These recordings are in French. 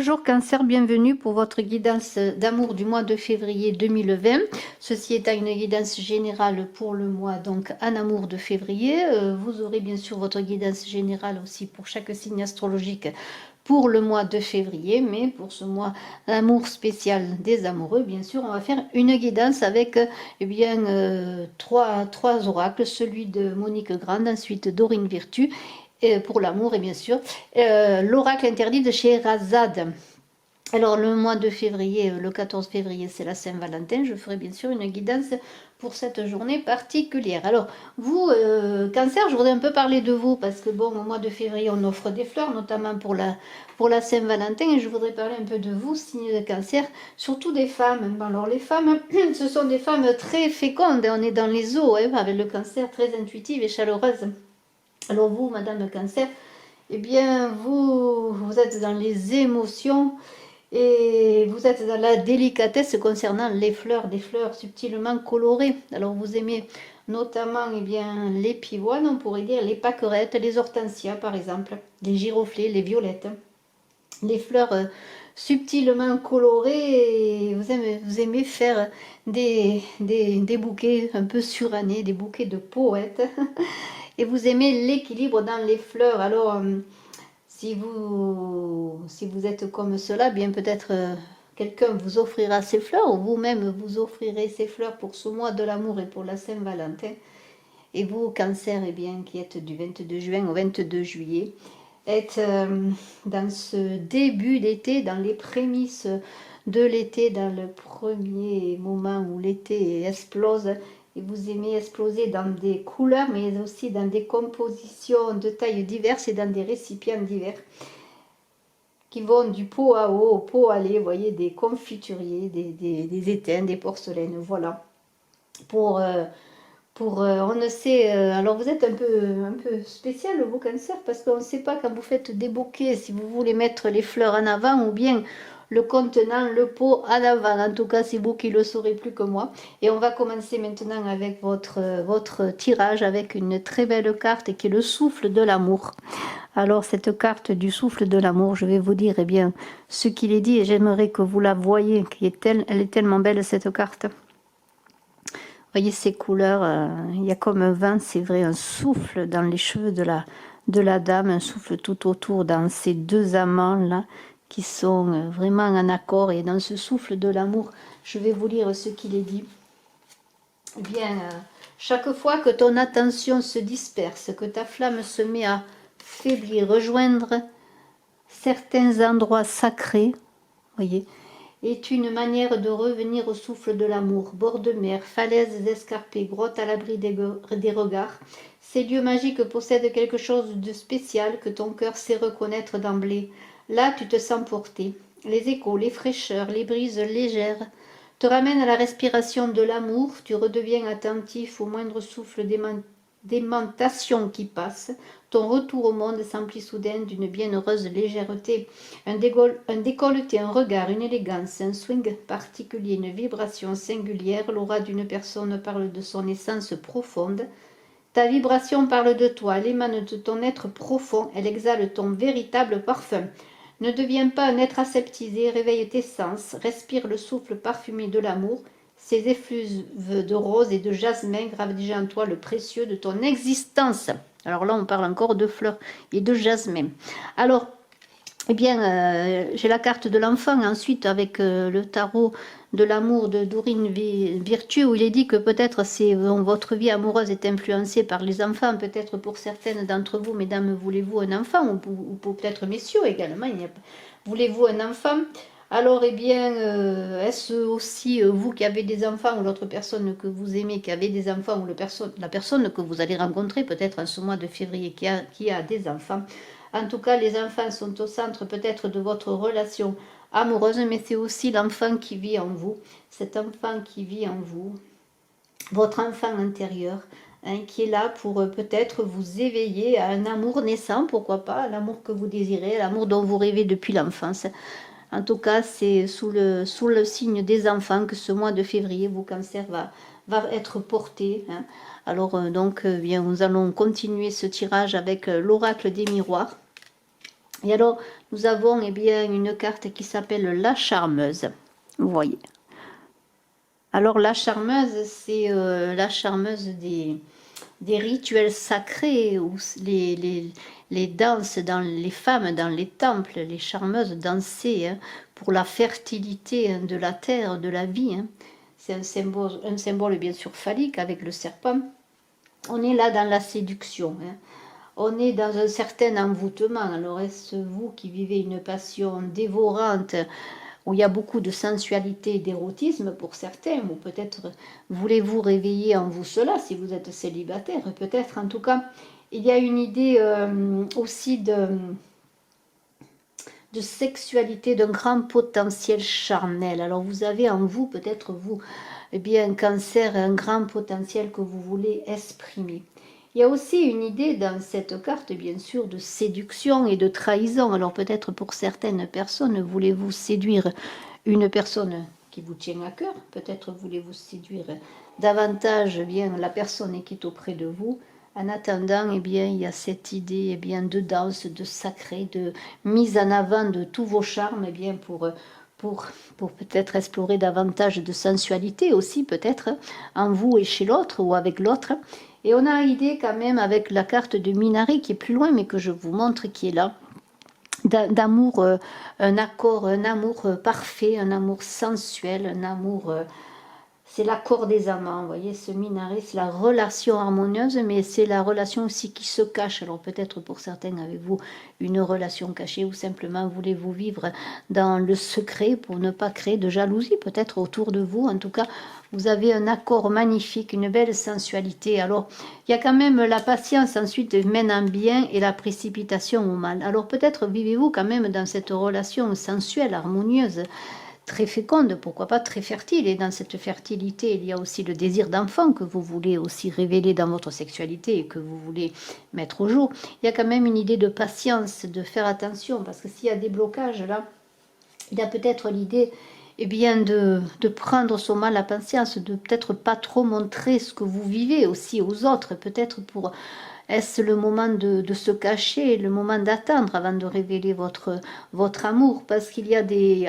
Bonjour Cancer, bienvenue pour votre guidance d'amour du mois de février 2020. Ceci étant une guidance générale pour le mois donc en amour de février. Vous aurez bien sûr votre guidance générale aussi pour chaque signe astrologique pour le mois de février, mais pour ce mois amour spécial des amoureux, bien sûr, on va faire une guidance avec trois oracles, celui de Monique Grande, ensuite Dorine Virtue pour l'amour et bien sûr l'oracle interdit de Scheherazade. Alors le mois de février, le 14 février, c'est la Saint-Valentin. Je ferai bien sûr une guidance pour cette journée particulière. Alors vous, Cancer, je voudrais un peu parler de vous parce que bon, au mois de février, on offre des fleurs, notamment pour la Saint-Valentin. Et je voudrais parler un peu de vous, signe de Cancer, surtout des femmes. Alors les femmes, ce sont des femmes très fécondes. On est dans les eaux, hein, avec le Cancer, très intuitive et chaleureuse. Alors vous, Madame Cancer, eh bien, vous êtes dans les émotions et vous êtes dans la délicatesse concernant les fleurs, des fleurs subtilement colorées. Alors vous aimez notamment eh bien, les pivoines, on pourrait dire les pâquerettes, les hortensias par exemple, les giroflées, les violettes, les fleurs subtilement colorées. Et vous aimez faire des bouquets un peu surannés, des bouquets de poètes. Et vous aimez l'équilibre dans les fleurs. Alors, si vous êtes comme cela, bien peut-être quelqu'un vous offrira ces fleurs ou vous-même vous offrirez ces fleurs pour ce mois de l'amour et pour la Saint-Valentin. Et vous, Cancer, eh bien, qui êtes du 22 juin au 22 juillet, êtes dans ce début d'été, dans les prémices de l'été, dans le premier moment où l'été explose. Et vous aimez exploser dans des couleurs, mais aussi dans des compositions de tailles diverses et dans des récipients divers qui vont du pot à eau au pot à lait, vous voyez, des confituriers, des étains, des porcelaines, voilà. On ne sait, alors vous êtes un peu spécial, vous, Cancer, parce qu'on ne sait pas quand vous faites des bouquets, si vous voulez mettre les fleurs en avant ou bien le contenant, le pot en avant. En tout cas, c'est vous qui le saurez plus que moi. Et on va commencer maintenant avec votre tirage avec une très belle carte qui est le souffle de l'amour. Alors, cette carte du souffle de l'amour, je vais vous dire eh bien, ce qu'il est dit et j'aimerais que vous la voyez, elle est tellement belle cette carte. Voyez ces couleurs, il y a comme un vent, c'est vrai, un souffle dans les cheveux de la dame, un souffle tout autour dans ces deux amants là qui sont vraiment en accord. Et dans ce souffle de l'amour, je vais vous lire ce qu'il est dit. Eh bien, chaque fois que ton attention se disperse, que ta flamme se met à faiblir, rejoindre certains endroits sacrés, voyez, est une manière de revenir au souffle de l'amour. Bord de mer, falaises escarpées, grottes à l'abri des regards. Ces lieux magiques possèdent quelque chose de spécial que ton cœur sait reconnaître d'emblée. Là, tu te sens porté. Les échos, les fraîcheurs, les brises légères te ramènent à la respiration de l'amour. Tu redeviens attentif au moindre souffle d'aimantation qui passe. Ton retour au monde s'emplit soudain d'une bienheureuse légèreté. Un décolleté, un regard, une élégance, un swing particulier, une vibration singulière. L'aura d'une personne parle de son essence profonde. Ta vibration parle de toi, elle émane de ton être profond, elle exhale ton véritable parfum. Ne deviens pas un être aseptisé, réveille tes sens, respire le souffle parfumé de l'amour. Ces effluves de rose et de jasmin gravent déjà en toi le précieux de ton existence. Alors là, on parle encore de fleurs et de jasmin. Alors, eh bien, j'ai la carte de l'enfant ensuite avec le tarot de l'amour de Dorine Virtue où il est dit que peut-être votre vie amoureuse est influencée par les enfants. Peut-être pour certaines d'entre vous, mesdames, voulez-vous un enfant ou peut-être messieurs également. Voulez-vous un enfant? Alors, eh bien, est-ce aussi vous qui avez des enfants ou l'autre personne que vous aimez qui avez des enfants ou la personne que vous allez rencontrer peut-être en ce mois de février qui a des enfants? En tout cas, les enfants sont au centre peut-être de votre relation amoureuse, mais c'est aussi l'enfant qui vit en vous, cet enfant qui vit en vous, votre enfant intérieur, hein, qui est là pour peut-être vous éveiller à un amour naissant, pourquoi pas, à l'amour que vous désirez, l'amour dont vous rêvez depuis l'enfance. En tout cas, c'est sous le signe des enfants que ce mois de février, vos cancers va être porté. Hein. Alors, donc, bien, nous allons continuer ce tirage avec l'oracle des miroirs. Et alors, nous avons eh bien, une carte qui s'appelle la charmeuse. Vous voyez. Alors, la charmeuse, c'est la charmeuse des rituels sacrés, où les danses, les femmes dans les temples, les charmeuses dansaient hein, pour la fertilité hein, de la terre, de la vie. Hein. C'est un symbole bien sûr phallique avec le serpent. On est là dans la séduction. Hein. On est dans un certain envoûtement. Alors est-ce vous qui vivez une passion dévorante où il y a beaucoup de sensualité et d'érotisme pour certains, ou peut-être voulez-vous réveiller en vous cela si vous êtes célibataire, peut-être en tout cas, il y a une idée aussi de sexualité, d'un grand potentiel charnel. Alors vous avez en vous, peut-être vous, eh bien, un cancer, un grand potentiel que vous voulez exprimer. Il y a aussi une idée dans cette carte, bien sûr, de séduction et de trahison. Alors peut-être pour certaines personnes, voulez-vous séduire une personne qui vous tient à cœur. Peut-être voulez-vous séduire davantage eh bien, la personne qui est auprès de vous. En attendant, eh bien, il y a cette idée eh bien, de danse, de sacré, de mise en avant de tous vos charmes eh bien, pour peut-être explorer davantage de sensualité aussi, peut-être, en vous et chez l'autre ou avec l'autre. Et on a l'idée quand même avec la carte de Minari qui est plus loin, mais que je vous montre, qui est là, d'amour, un accord, un amour parfait, un amour sensuel, un amour... c'est l'accord des amants, vous voyez, ce minaret, c'est la relation harmonieuse, mais c'est la relation aussi qui se cache. Alors peut-être pour certains, avez-vous une relation cachée ou simplement voulez-vous vivre dans le secret pour ne pas créer de jalousie, peut-être autour de vous. En tout cas, vous avez un accord magnifique, une belle sensualité. Alors, il y a quand même la patience ensuite mène en bien et la précipitation au mal. Alors peut-être vivez-vous quand même dans cette relation sensuelle, harmonieuse, très féconde, pourquoi pas très fertile. Et dans cette fertilité, il y a aussi le désir d'enfant que vous voulez aussi révéler dans votre sexualité et que vous voulez mettre au jour. Il y a quand même une idée de patience, de faire attention, parce que s'il y a des blocages là, il y a peut-être l'idée eh bien de prendre son mal à patience, de peut-être pas trop montrer ce que vous vivez aussi aux autres, peut-être pour... Est-ce le moment de se cacher, le moment d'attendre avant de révéler votre amour? Parce qu'il y a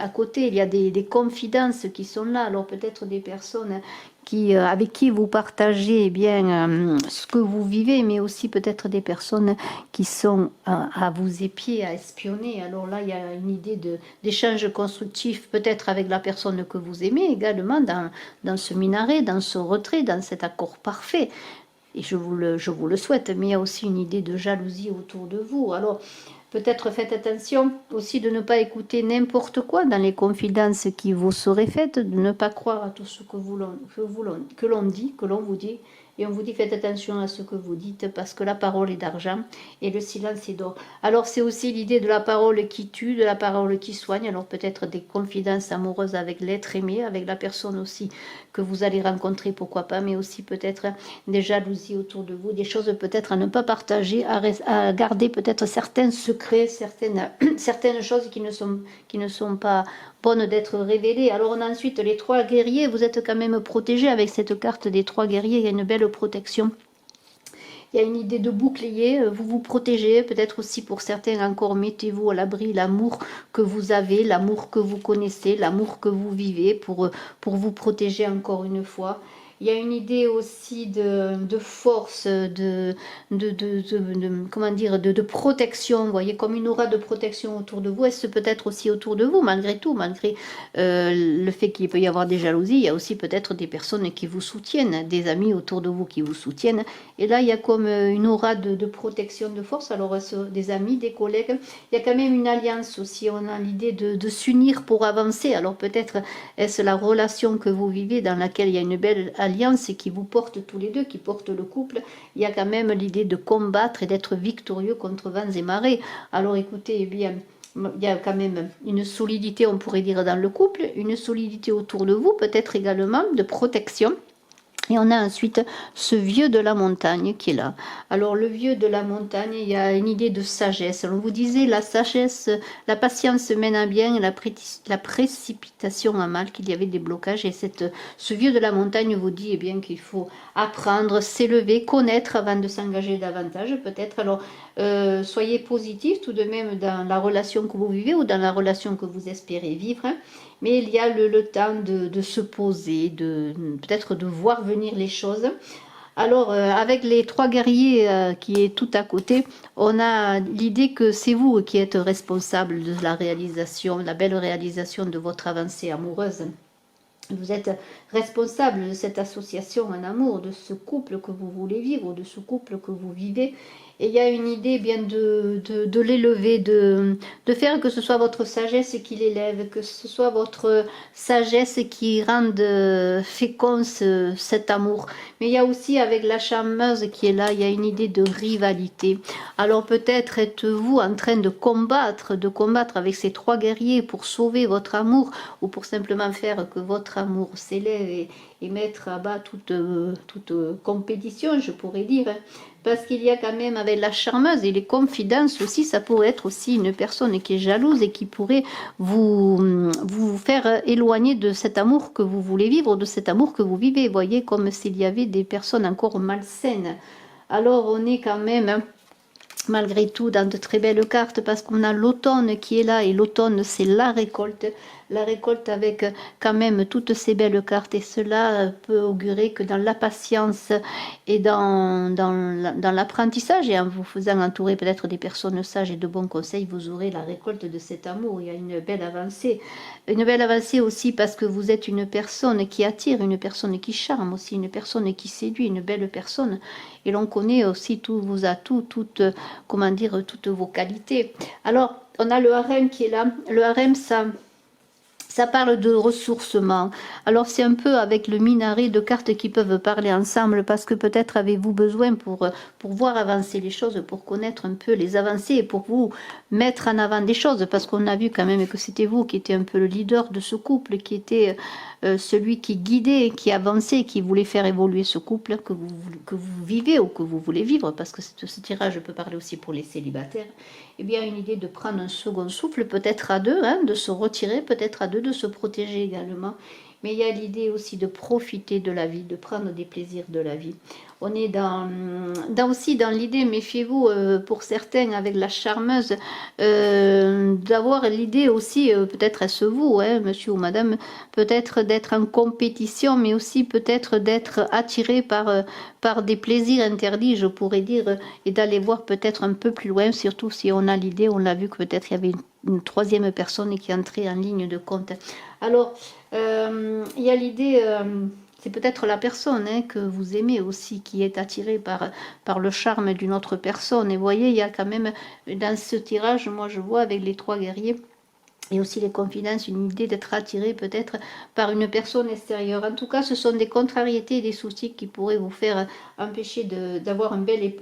à côté, il y a des confidences qui sont là. Alors peut-être des personnes avec qui vous partagez eh bien ce que vous vivez, mais aussi peut-être des personnes qui sont à vous épier, à espionner. Alors là, il y a une idée d'échange constructif, peut-être avec la personne que vous aimez également, dans ce minaret, dans ce retrait, dans cet accord parfait. Et je vous le souhaite, mais il y a aussi une idée de jalousie autour de vous. Alors, peut-être faites attention aussi de ne pas écouter n'importe quoi dans les confidences qui vous seraient faites, de ne pas croire à tout ce que l'on dit, que l'on vous dit. Et on vous dit faites attention à ce que vous dites parce que la parole est d'argent et le silence est d'or. Alors c'est aussi l'idée de la parole qui tue, de la parole qui soigne. Alors peut-être des confidences amoureuses avec l'être aimé, avec la personne aussi que vous allez rencontrer, pourquoi pas, mais aussi peut-être des jalousies autour de vous, des choses peut-être à ne pas partager, à garder peut-être certains secrets, certaines choses qui ne sont pas bonnes d'être révélées. Alors on a ensuite les trois guerriers, vous êtes quand même protégés avec cette carte des trois guerriers, il y a une belle protection. Il y a une idée de bouclier, vous vous protégez, peut-être aussi pour certains encore, mettez-vous à l'abri l'amour que vous avez, l'amour que vous connaissez, l'amour que vous vivez pour vous protéger encore une fois. Il y a une idée aussi de force, comment dire, de protection, vous voyez, comme une aura de protection autour de vous. Est-ce peut-être aussi autour de vous, malgré tout, malgré le fait qu'il peut y avoir des jalousies, il y a aussi peut-être des personnes qui vous soutiennent, des amis autour de vous qui vous soutiennent. Et là, il y a comme une aura de protection, de force. Alors, des amis, des collègues, il y a quand même une alliance aussi. On a l'idée de s'unir pour avancer. Alors, peut-être est-ce la relation que vous vivez dans laquelle il y a une belle alliance et qui vous porte tous les deux, qui porte le couple. Il y a quand même l'idée de combattre et d'être victorieux contre vents et marées. Alors, écoutez, eh bien, il y a quand même une solidité, on pourrait dire, dans le couple, une solidité autour de vous, peut-être également de protection. Et on a ensuite ce vieux de la montagne qui est là. Alors le vieux de la montagne, il y a une idée de sagesse. Alors, on vous disait la sagesse, la patience mène à bien, la précipitation à mal, qu'il y avait des blocages. Et ce vieux de la montagne vous dit eh bien qu'il faut apprendre, s'élever, connaître avant de s'engager davantage peut-être. Alors soyez positif tout de même dans la relation que vous vivez ou dans la relation que vous espérez vivre. Hein. Mais il y a le temps de se poser, peut-être de voir venir les choses. Alors, avec les trois guerriers qui est tout à côté, on a l'idée que c'est vous qui êtes responsable de la réalisation, la belle réalisation de votre avancée amoureuse. Vous êtes responsable de cette association en amour, de ce couple que vous voulez vivre, de ce couple que vous vivez. Et il y a une idée bien de l'élever, de faire que ce soit votre sagesse qui l'élève, que ce soit votre sagesse qui rende fécond cet amour. Mais il y a aussi avec la charmeuse qui est là, il y a une idée de rivalité. Alors peut-être êtes-vous en train de combattre avec ces trois guerriers pour sauver votre amour ou pour simplement faire que votre amour s'élève et mettre à bas toute compétition, je pourrais dire. Hein. Parce qu'il y a quand même avec la charmeuse et les confidences aussi, ça pourrait être aussi une personne qui est jalouse et qui pourrait vous faire éloigner de cet amour que vous voulez vivre, de cet amour que vous vivez. Vous voyez, comme s'il y avait des personnes encore malsaines. Alors on est quand même... Hein, malgré tout dans de très belles cartes parce qu'on a l'automne qui est là et l'automne c'est la récolte avec quand même toutes ces belles cartes et cela peut augurer que dans la patience et dans l'apprentissage et en vous faisant entourer peut-être des personnes sages et de bons conseils vous aurez la récolte de cet amour. Il y a une belle avancée aussi parce que vous êtes une personne qui attire, une personne qui charme aussi, une personne qui séduit, une belle personne et l'on connaît aussi tous vos atouts, toutes vos qualités. Alors, on a le harem qui est là. Le harem, ça parle de ressourcement. Alors c'est un peu avec le minaret de cartes qui peuvent parler ensemble parce que peut-être avez-vous besoin pour voir avancer les choses, pour connaître un peu les avancées et pour vous mettre en avant des choses parce qu'on a vu quand même que c'était vous qui étiez un peu le leader de ce couple, qui était celui qui guidait, qui avançait, qui voulait faire évoluer ce couple que vous vivez ou que vous voulez vivre parce que ce tirage peut parler aussi pour les célibataires. Eh bien, une idée de prendre un second souffle, peut-être à deux, hein, de se retirer, peut-être à deux, de se protéger également. Mais il y a l'idée aussi de profiter de la vie, de prendre des plaisirs de la vie. On est aussi dans l'idée, méfiez-vous pour certains avec la charmeuse, d'avoir l'idée aussi, peut-être est-ce vous, hein, monsieur ou madame, peut-être d'être en compétition, mais aussi peut-être d'être attiré par des plaisirs interdits, je pourrais dire, et d'aller voir peut-être un peu plus loin, surtout si on a l'idée, on l'a vu que peut-être il y avait une troisième personne qui entrait en ligne de compte. Alors, il y a l'idée... c'est peut-être la personne hein, que vous aimez aussi qui est attirée par le charme d'une autre personne. Et vous voyez, il y a quand même dans ce tirage, moi je vois avec les trois guerriers, et aussi les confidences, une idée d'être attiré peut-être par une personne extérieure. En tout cas, ce sont des contrariétés et des soucis qui pourraient vous faire empêcher d'avoir un bel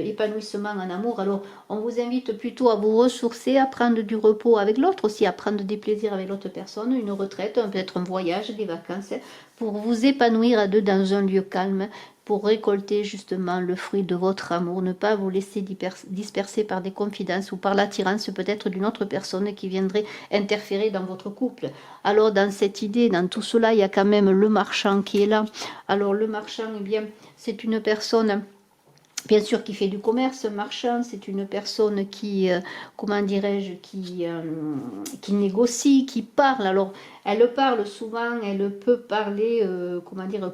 épanouissement en amour. Alors, on vous invite plutôt à vous ressourcer, à prendre du repos avec l'autre, aussi à prendre des plaisirs avec l'autre personne, une retraite, peut-être un voyage, des vacances, pour vous épanouir à deux dans un lieu calme, pour récolter justement le fruit de votre amour, ne pas vous laisser disperser par des confidences ou par l'attirance peut-être d'une autre personne qui viendrait interférer dans votre couple. Alors dans cette idée, dans tout cela, il y a quand même le marchand qui est là. Alors le marchand, eh bien, c'est une personne... Bien sûr, qui fait du commerce, marchand, c'est une personne qui, comment dirais-je, qui négocie, qui parle. Alors, elle parle souvent, elle peut parler, comment dire,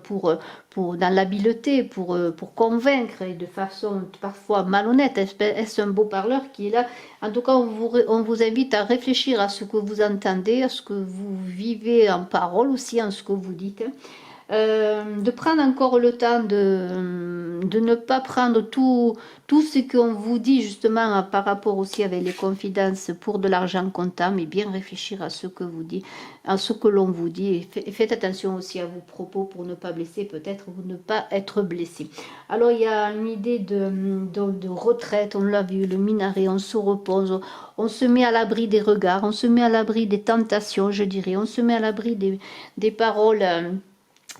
dans l'habileté, pour convaincre, et de façon parfois malhonnête. Est-ce un beau parleur qui est là? En tout cas, on vous invite à réfléchir à ce que vous entendez, à ce que vous vivez en parole aussi, en ce que vous dites. De prendre encore le temps de ne pas prendre tout ce qu'on vous dit justement par rapport aussi avec les confidences pour de l'argent comptant, mais bien réfléchir à ce que vous dites, à ce que l'on vous dit et faites attention aussi à vos propos pour ne pas blesser peut-être ou ne pas être blessé. Alors il y a une idée de retraite, on l'a vu, le minaret, on se repose, on se met à l'abri des regards, on se met à l'abri des tentations, je dirais, on se met à l'abri des paroles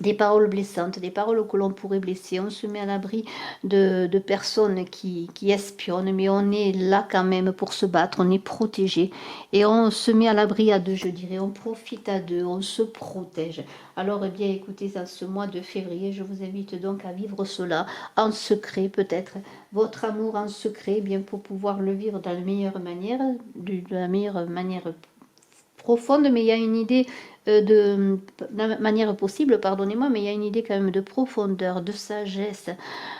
des paroles blessantes, des paroles que l'on pourrait blesser. On se met à l'abri de personnes qui espionnent, mais on est là quand même pour se battre, on est protégé. Et on se met à l'abri à deux, je dirais. On profite à deux, on se protège. Alors, eh bien, écoutez, dans ce mois de février, je vous invite donc à vivre cela en secret, peut-être. Votre amour en secret, eh bien, pour pouvoir le vivre de la meilleure manière profonde, mais il y a une idée de la manière possible, pardonnez-moi, mais il y a une idée quand même de profondeur, de sagesse,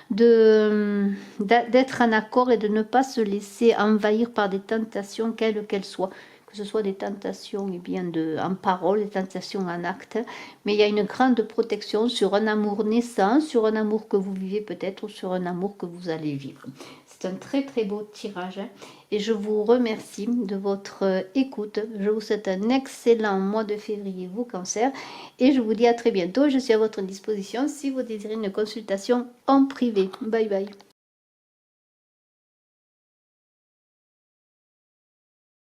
d'être en accord et de ne pas se laisser envahir par des tentations, quelles qu'elles soient. Que ce soit des tentations bien en parole, des tentations en acte, mais il y a une grande protection sur un amour naissant, sur un amour que vous vivez peut-être, ou sur un amour que vous allez vivre. C'est un très très beau tirage et je vous remercie de votre écoute. Je vous souhaite un excellent mois de février, vous Cancer, et je vous dis à très bientôt. Je suis à votre disposition si vous désirez une consultation en privé. Bye bye.